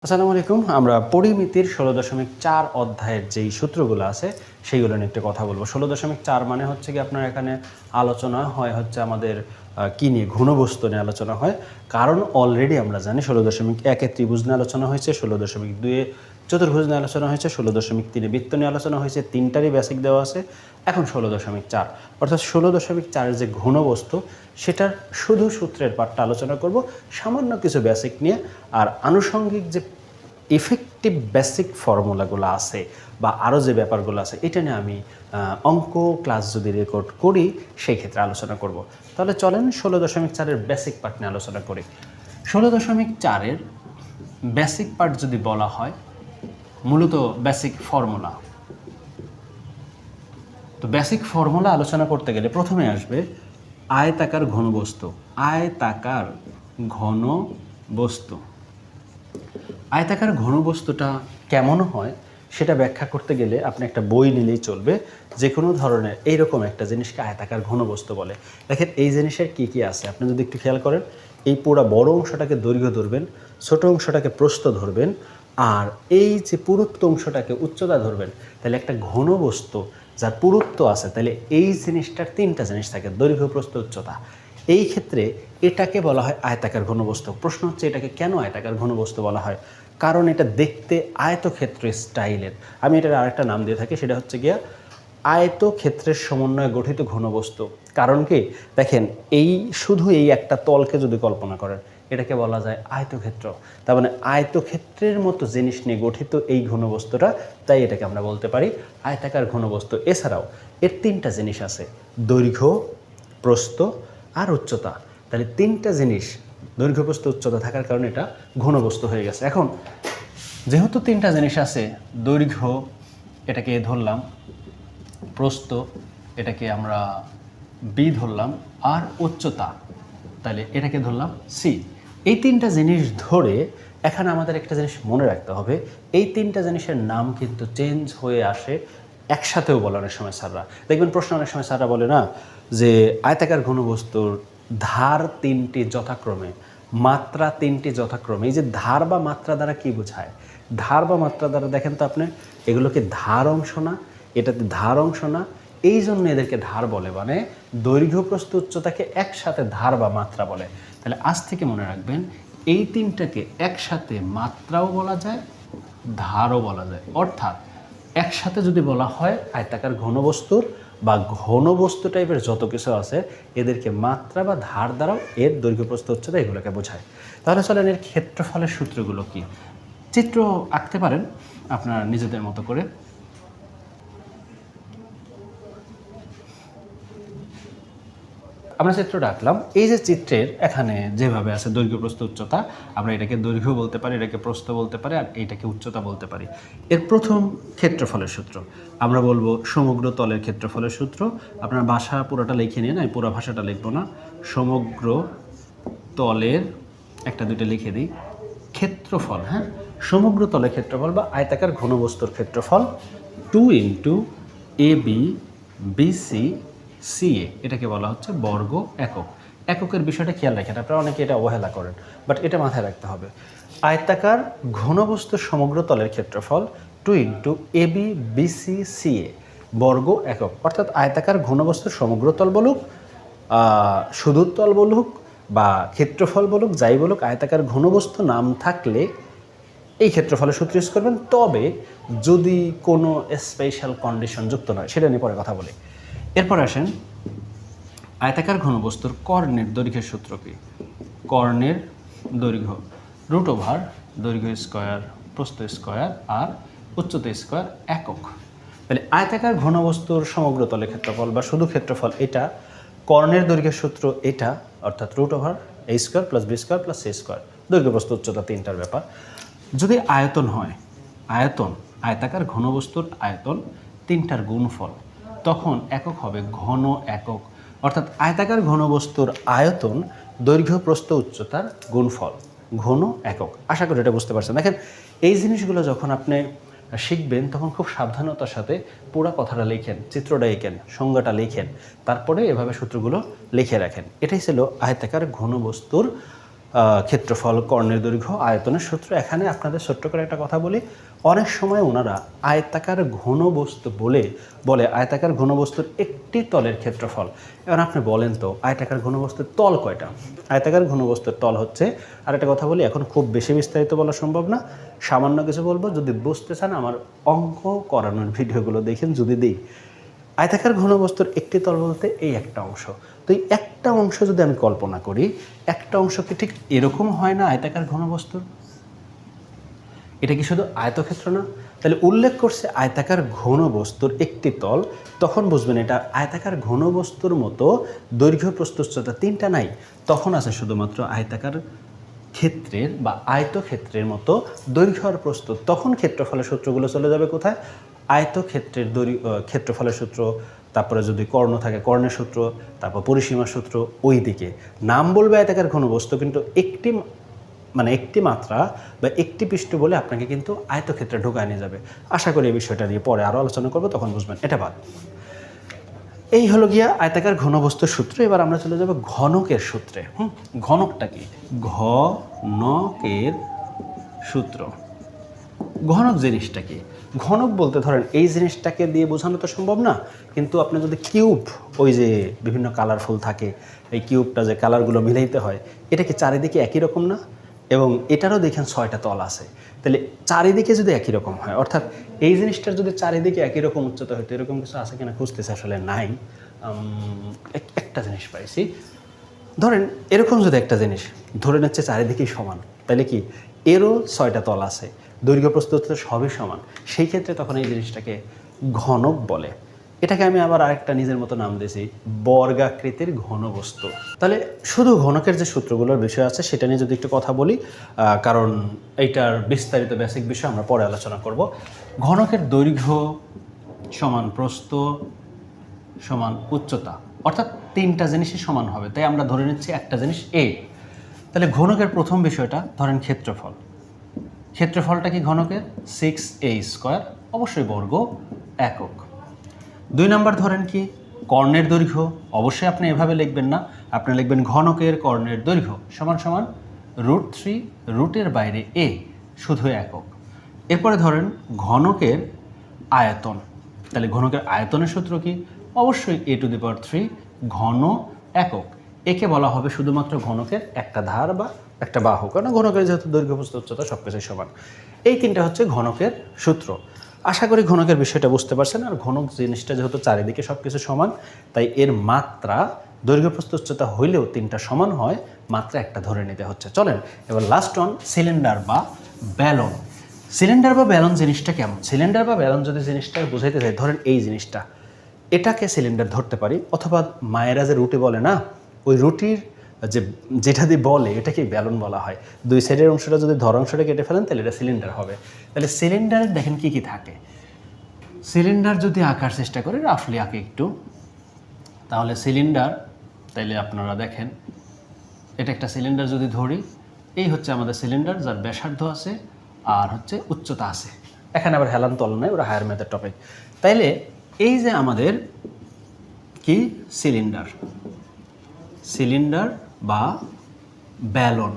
আসসালামু আলাইকুম। আমরা পরিমিতির ১৬.৪ অধ্যায়ের যেই সূত্রগুলো আছে সেইগুলো নিয়ে একটু কথা বলবো। ১৬.৪ মানে হচ্ছে গিয়ে আপনার এখানে আলোচনা হয় হচ্ছে আমাদের কি নিয়ে ঘনবস্তু নিয়ে আলোচনা হয়। কারণ অলরেডি আমরা জানি ১৬.১ এ ত্রিভুজ নিয়ে আলোচনা হয়েছে, ১৬.২ এ চতুর্ভুজ নিয়ে আলোচনা হয়েছে, ১৬.৩ এ বৃত্ত নিয়ে আলোচনা হয়েছে, তিনটারই বেসিক দেওয়া আছে। এখন ১৬.৪ অর্থাৎ ১৬.৪ এর যে ঘনবস্তু সেটার শুধু সূত্রের পার্টটা আলোচনা করব, সামান্য কিছু বেসিক নিয়ে। আর আনুষঙ্গিক যে ইফেক্টিভ বেসিক ফর্মুলাগুলো আছে বা আরও যে ব্যাপারগুলো আছে এটা নিয়ে আমি অঙ্ক ক্লাস যদি রেকর্ড করি সেই ক্ষেত্রে আলোচনা করব। তাহলে চলেন ১৬.৪ এর বেসিক পার্ট নিয়ে আলোচনা করি। ১৬.৪ এর বেসিক পার্ট যদি বলা হয়, মূলত বেসিক ফর্মুলা। তো বেসিক ফর্মুলা আলোচনা করতে গেলে প্রথমে আসবে আয়তাকার ঘনবস্তু। আয়তাকার ঘনবস্তু, আয়তাকার ঘনবস্তুটা কেমন হয় সেটা ব্যাখ্যা করতে গেলে আপনি একটা বই নিলেই চলবে। যে কোনো ধরনের এইরকম একটা জিনিসকে আয়তাকার ঘনবস্তু বলে। দেখেন এই জিনিসের কি কি আছে আপনি যদি একটু খেয়াল করেন, এই পুরো বড় অংশটাকে দৈর্ঘ্য ধরবেন, ছোট অংশটাকে প্রস্থ ধরবেন, আর এই যে পুরুত্ব অংশটাকে উচ্চতা ধরবেন। তাহলে একটা ঘনবস্তু যার পুরুত্ব আছে, তাহলে এই জিনিসটার তিনটা জিনিস থাকে, দৈর্ঘ্য, প্রস্থ, উচ্চতা। এই ক্ষেত্রে এটাকে বলা হয় আয়তাকার ঘনবস্তু। প্রশ্ন হচ্ছে এটাকে কেন আয়তাকার ঘনবস্তু বলা হয়? কারণ এটা দেখতে আয়তক্ষেত্র স্টাইলের। আমি এটার আরেকটা নাম দিয়ে থাকি, সেটা হচ্ছে গিয়া আয়তক্ষেত্রের সমন্বয়ে গঠিত ঘনবস্তু। কারণ কি দেখেন, এই শুধু এই একটা তলকে যদি কল্পনা করেন, এটাকে বলা যায় আয়তক্ষেত্র। তার মানে আয়তক্ষেত্রের মতো জিনিস নিয়ে গঠিত এই ঘনবস্তুটা, তাই এটাকে আমরা বলতে পারি আয়তাকার ঘনবস্তু। এছাড়াও এর তিনটা জিনিস আছে, দৈর্ঘ্য, প্রস্থ আর উচ্চতা। তাহলে তিনটা জিনিস দৈর্ঘ্য, প্রস্থ, উচ্চতা থাকার কারণে এটা ঘনবস্তু হয়ে গেছে। এখন যেহেতু তিনটা জিনিস আছে, দৈর্ঘ্য এটাকে ধরলাম, প্রস্থ এটাকে আমরা বি ধরলাম, আর উচ্চতা তাহলে এটাকে ধরলাম সি। এই তিনটা জিনিস ধরে এখানে আমাদের একটা জিনিস মনে রাখতে হবে, এই তিনটা জিনিসের নাম কিন্তু চেঞ্জ হয়ে আসে একসাথেও বলে অনেক সময় স্যাররা। দেখবেন প্রশ্ন অনেক সময় স্যাররা বলে না যে আয়তাকার ঘনবস্তুর ধার তিনটি যথাক্রমে, মাত্রা তিনটি যথাক্রমে। এই যে ধার বা মাত্রা দ্বারা কি বোঝায়? ধার বা মাত্রা দ্বারা দেখেন তো আপনি, এগুলোকে ধার অংশ না, এটাতে ধার অংশ না, এই জন্য এদেরকে ধার বলে। মানে দৈর্ঘ্য, প্রস্থ, উচ্চতাকে একসাথে ধার বা মাত্রা বলে। তাহলে আজ থেকে মনে রাখবেন, এই তিনটাকে একসাথে মাত্রাও বলা যায়, ধারও বলা যায়। অর্থাৎ একসাথে যদি বলা হয় আয়তাকার ঘনবস্তুর বা ঘনবস্তু টাইপের যত কিছু আছে, এদেরকে মাত্রা বা ধার দ্বারাও এর দৈর্ঘ্য, প্রস্থ, উচ্চতা এগুলোকে বোঝায়। তাহলে চলেন এর ক্ষেত্রফলের সূত্রগুলো কি, চিত্র আঁকতে পারেন আপনারা নিজেদের মতো করে। আমরা চিত্রটা আঁকলাম। এই যে চিত্রের এখানে যেভাবে আছে দৈর্ঘ্য, প্রস্থ, উচ্চতা, আমরা এটাকে দৈর্ঘ্য বলতে পারি, এটাকে প্রস্থ বলতে পারি, আর এইটাকে উচ্চতা বলতে পারি। এর প্রথম ক্ষেত্রফলের সূত্র আমরা বলবো সমগ্র তলের ক্ষেত্রফলের সূত্র। আপনার ভাষা পুরোটা লিখে নিন, আমি পুরো ভাষাটা লিখবো না। সমগ্র তলের একটা দুইটা লিখে দিই ক্ষেত্রফল, হ্যাঁ, সমগ্র তলের ক্ষেত্রফল বা আয়তাকার ঘনবস্তুর ক্ষেত্রফল 2 into A B BC CA, এটাকে বলা হচ্ছে বর্গ একক। এককের বিষয়টা খেয়াল রাখেন, আপনারা অনেকে এটা অবহেলা করেন, বাট এটা মাথায় রাখতে হবে। আয়তাকার ঘনবস্তুর সমগ্র তলের ক্ষেত্রফল 2 into A B BC CA বর্গ একক। অর্থাৎ আয়তাকার ঘনবস্তুর সমগ্র তল বলুক, সুদূরতল বলুক বা ক্ষেত্রফল বলুক, যাই বলুক, আয়তাকার ঘনবস্তু নাম থাকলে এই ক্ষেত্রফলের সূত্র ইউজ করবেন। তবে যদি কোনো স্পেশাল কন্ডিশন যুক্ত নয়, সেটা নিয়ে পরে কথা বলি। এরপর আসেন আয়তাকার ঘনবস্তুর কর্ণের দৈর্ঘ্যের সূত্র কি? কর্ণের দৈর্ঘ্য রুট ওভার দৈর্ঘ্য স্কোয়ার, প্রস্থ স্কোয়ার আর উচ্চতা স্কোয়ার একক। তাহলে আয়তাকার ঘনবস্তুর সমগ্র তলের ক্ষেত্রফল বা শুধু ক্ষেত্রফল এটা, কর্ণের দৈর্ঘ্যের সূত্র এটা, অর্থাৎ root over a square plus b square plus c square. দৈর্ঘ্য, প্রস্থ, উচ্চতা তিনটার ব্যাপার। যদি আয়তন হয়, আয়তন আয়তাকার ঘনবস্তুর আয়তন তিনটার গুণফল, তখন একক হবে ঘন একক। অর্থাৎ আয়তাকার ঘনবস্তুর আয়তন দৈর্ঘ্য, প্রস্থ, উচ্চতার গুণফল, ঘন একক। আশা করি এটা বুঝতে পারছেন। দেখেন এই জিনিসগুলো যখন আপনি শিখবেন তখন খুব সাবধানতার সাথে পুরো কথাটা লিখেন, চিত্রটা এঁকেন, সংজ্ঞাটা লিখেন, তারপরে এভাবে সূত্রগুলো লিখে রাখেন। এটাই ছিল আয়তাকার ঘনবস্তুর ক্ষেত্রফল, কর্ণের দৈর্ঘ্য, আয়তনের সূত্র। এখানে আপনাদের ছোট্ট করে একটা কথা বলি, অনেক সময় ওনারা আয়তাকার ঘনবস্তু বলে আয়তাকার ঘনবস্তুর একটি তলের ক্ষেত্রফল। এবার আপনি বলেন তো আয়তাকার ঘনবস্তুর তল কয়টা? আয়তাকার ঘনবস্তুর তল হচ্ছে, আর একটা কথা বলি, এখন খুব বেশি বিস্তারিত বলা সম্ভব না, সামান্য কিছু বলবো। যদি বুঝতে চান আমার অঙ্ক করানোর ভিডিওগুলো দেখেন যদি দিই। আয়তাকার ঘনবস্তুর একটি তল বলতে এই একটা অংশ। তো এই একটা অংশ যদি আমি কল্পনা করি, একটা অংশ কি ঠিক এরকম হয় না আয়তাকার ঘনবস্তুর? এটা কি শুধু আয়তক্ষেত্র না? তাহলে উল্লেখ করছে আয়তাকার ঘনবস্তুর একটি তল, তখন বুঝবেন এটা আয়তাকার ঘনবস্তুর মতো দৈর্ঘ্য প্রস্থ উচ্চতা তিনটা নাই, তখন আছে শুধুমাত্র আয়তাকার ক্ষেত্রের বা আয়তক্ষেত্রের মতো দৈর্ঘ্য আর প্রস্থ। তখন ক্ষেত্রফলের সূত্রগুলো চলে যাবে কোথায়? আয়তক্ষেত্রের ক্ষেত্রফলের সূত্র, তারপরে যদি কর্ণ থাকে কর্ণের সূত্র, তারপর পরিসীমার সূত্র ওই দিকে। নাম বলবে আয়তাকার ঘনবস্তু, কিন্তু একটি মাত্রা বা একটি পৃষ্ঠ বলে আপনাকে কিন্তু আয়তক্ষেত্রে ঢোকায় নিয়ে যাবে। আশা করি এই বিষয়টা নিয়ে পরে আরও আলোচনা করবো, তখন বুঝবেন। এটা বাদ। এই হলো গিয়া আয়তাকার ঘনবস্তুর সূত্র। এবার আমরা চলে যাব ঘনকের সূত্রে। ঘনকটা কি? ঘনকের সূত্র। ঘনক জিনিসটা কি? ঘনক বলতে ধরেন এই জিনিসটাকে দিয়ে বোঝানো তো সম্ভব না, কিন্তু আপনি যদি কিউব, ওই যে বিভিন্ন কালারফুল থাকে, এই কিউবটা যে কালারগুলো মিলাইতে হয়, এটা কি চারিদিকে একই রকম না? এবং এটারও দেখেন 6টা তল আছে। তাহলে চারিদিকে যদি একই রকম হয়, অর্থাৎ এই জিনিসটার যদি চারিদিকে একই রকম উচ্চতা হইতো, এরকম কিছু আছে কিনা খুঁজতেছে, আসলে নাই। একটা জিনিস পাইছি, ধরেন এরকম যদি একটা জিনিস ধরে নিচ্ছে চারিদিকেই সমান, তাহলে কি এরও 6টা তল আছে, দৈর্ঘ্য প্রস্থ সবই সমান, সেই ক্ষেত্রে তখন এই জিনিসটাকে ঘনক বলে। এটাকে আমি আবার আরেকটা নিজের মতো নাম দিয়েছি, বর্গাকৃতির ঘনবস্তু। তাহলে শুধু ঘনকের যে সূত্রগুলোর বিষয় আছে সেটা নিয়ে যদি একটু কথা বলি, কারণ এইটার বিস্তারিত বেসিক বিষয় আমরা পরে আলোচনা করব। ঘনকের দৈর্ঘ্য সমান প্রস্থ সমান উচ্চতা, অর্থাৎ তিনটা জিনিসই সমান হবে, তাই আমরা ধরে নিচ্ছি একটা জিনিস এ। তাহলে ঘনকের প্রথম বিষয়টা ধরেন ক্ষেত্রফল। ক্ষেত্রফলটা কি ঘনকের? 6a², অবশ্যই বর্গ একক। 2 নাম্বার ধরেন কি কর্ণের দৈর্ঘ্য। অবশ্যই আপনি এভাবে লিখবেন না, আপনি লিখবেন ঘনকের কর্ণের দৈর্ঘ্য সমান সমান √3, রুটের বাইরে a, শুধু একক। এরপরে ধরেন ঘনকের আয়তন। তাহলে ঘনকের আয়তনের সূত্র কি? অবশ্যই a⁴ ঘন একক। একে বলা হবে শুধুমাত্র ঘনকের একটা ধার বা একটা বাহু, কারণ ঘনকের যেহেতু দৈর্ঘ্য প্রস্থ উচ্চতা সব কিছুই সমান। এই তিনটা হচ্ছে ঘনকের সূত্র। আশা করি ঘনকের বিষয়টা বুঝতে পারছেন। আর ঘনক জিনিসটা যেহেতু চারিদিকে সব কিছু সমান, তাই এর মাত্রা দৈর্ঘ্য প্রস্থ উচ্চতা হইলেও তিনটা সমান হয়, মাত্রা একটা ধরে নিতে হচ্ছে। চলেন এবার লাস্ট অন সিলিন্ডার বা ব্যালন। সিলিন্ডার বা ব্যালন জিনিসটা কেমন? সিলিন্ডার বা ব্যালন যদি জিনিসটা বুঝাইতে চাই, ধরেন এই জিনিসটা, এটাকে সিলিন্ডার ধরতে পারি, অথবা মায়েরা যে রুটি বলে না, ওই রুটির যেটা দিয়ে বলে এটাকে ব্যালন বলা হয়। 2 সাইডের অংশটা যদি ধর অংশটা কেটে ফেলেন তাহলে এটা সিলিন্ডার হবে। তাহলে সিলিন্ডারের দেখেন কি কি থাকে। সিলিন্ডার যদি আঁকার চেষ্টা করি, রাফলি আঁকে একটু, তাহলে সিলিন্ডার, তাইলে আপনারা দেখেন এটা একটা সিলিন্ডার যদি ধরি, এই হচ্ছে আমাদের সিলিন্ডার, যার ব্যাসার্ধ আছে আর হচ্ছে উচ্চতা আছে। এখানে আবার হেলান তল নাই, ওরা হায়ার ম্যাথের টপিক। তাইলে এই যে আমাদের কি সিলিন্ডার, সিলিন্ডার বা ব্যালন,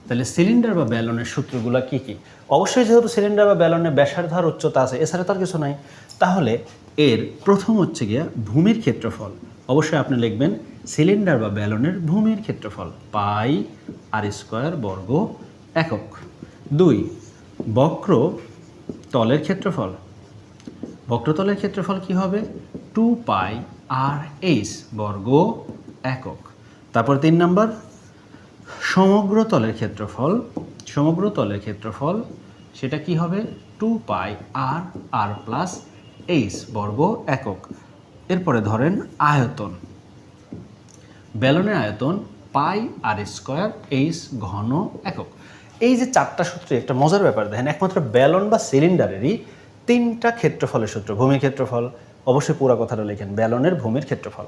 তাহলে সিলিন্ডার বা ব্যালনের সূত্রগুলো কি কি? অবশ্যই যেহেতু সিলিন্ডার বা ব্যালনের ব্যাসার্ধ আর উচ্চতা আছে, এছাড়া তো আর কিছু নাই। তাহলে এর প্রথম হচ্ছে গিয়া ভূমির ক্ষেত্রফল। অবশ্যই আপনি লিখবেন সিলিন্ডার বা ব্যালনের ভূমির ক্ষেত্রফল πr² বর্গ একক। 2 বক্র তলের ক্ষেত্রফল। বক্রতলের ক্ষেত্রফল কি হবে? 2πr² বর্গ একক। তারপর 3 নাম্বার সমগ্র তলের ক্ষেত্রফল। সমগ্র তলের ক্ষেত্রফল সেটা কি হবে? 2πr+h বর্গ একক। এরপরে ধরেন আয়তন। ব্যালনের আয়তন πr²h ঘন একক। এই যে 4টা সূত্রে একটা মজার ব্যাপার দেখেন, একমাত্র ব্যালন বা সিলিন্ডারেরই 3টা ক্ষেত্রফলের সূত্র। ভূমির ক্ষেত্রফল, অবশ্যই পুরো কথাটা লেখেন, ব্যালনের ভূমির ক্ষেত্রফল,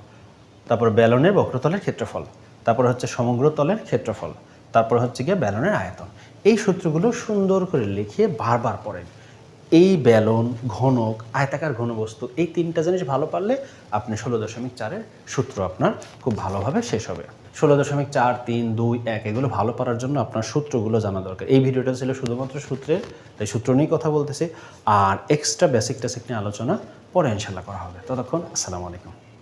তারপর ব্যালনের বক্রতলের ক্ষেত্রফল, তারপর হচ্ছে সমগ্র তলের ক্ষেত্রফল, তারপর হচ্ছে গিয়ে ব্যালনের আয়তন। এই সূত্রগুলো সুন্দর করে লিখিয়ে বারবার পড়েন। এই ব্যালন, ঘনক, আয়তাকার ঘনবস্তু, এই 3টা জিনিস ভালো পারলে আপনি 16.4-এর সূত্র আপনার খুব ভালোভাবে শেষ হবে। 16.4, 3, 2, 1 এগুলো ভালো পারার জন্য আপনার সূত্রগুলো জানা দরকার। এই ভিডিওটা ছিল শুধুমাত্র সূত্রের, তাই সূত্র নিয়ে কথা বলতেছি। আর এক্সট্রা বেসিক টেসিক নিয়ে আলোচনা পরে ইনশাল্লাহ করা হবে। ততক্ষণ আসসালামু আলাইকুম।